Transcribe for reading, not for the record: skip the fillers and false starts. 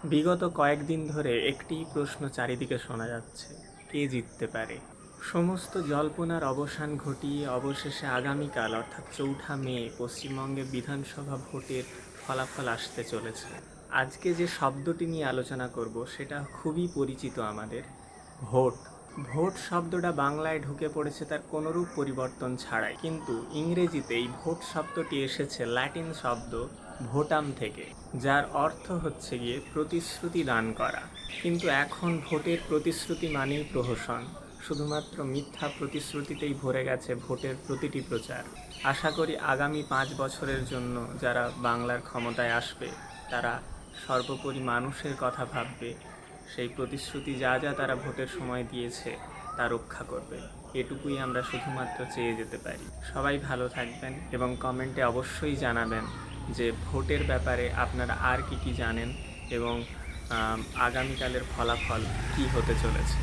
বিগত কয়েকদিন ধরে একটিই প্রশ্ন চারিদিকে শোনা যাচ্ছে, কে জিততে পারে। সমস্ত জল্পনার অবসান ঘটিয়ে অবশেষে আগামীকাল অর্থাৎ ৪ঠা মে পশ্চিমবঙ্গে বিধানসভা ভোটের ফলাফল আসতে চলেছে। আজকে যে শব্দটি নিয়ে আলোচনা করব সেটা খুবই পরিচিত আমাদের, ভোট। ভোট শব্দটা বাংলায় ঢুকে পড়েছে তার কোনোরূপ পরিবর্তন ছাড়াই, কিন্তু ইংরেজিতে এই ভোট শব্দটি এসেছে ল্যাটিন শব্দ ভোটাম থেকে, যার অর্থ হচ্ছে গিয়ে প্রতিশ্রুতি দান করা। কিন্তু এখন ভোটের প্রতিশ্রুতি মানেই প্রহসন, শুধুমাত্র মিথ্যা প্রতিশ্রুতিতেই ভরে গেছে ভোটের প্রতিটি প্রচার। আশা করি আগামী 5 বছরের জন্য যারা বাংলার ক্ষমতায় আসবে তারা সর্বোপরি মানুষের কথা ভাববে, সেই প্রতিশ্রুতি যা যা তারা ভোটের সময় দিয়েছে তা রক্ষা করবে। এটুকুই আমরা শুধুমাত্র চেয়ে যেতে পারি। সবাই ভালো থাকবেন এবং কমেন্টে অবশ্যই জানাবেন যে ভোটের ব্যাপারে আপনারা আর কি কি জানেন এবং আগামীকালের ফলাফল কী হতে চলেছে।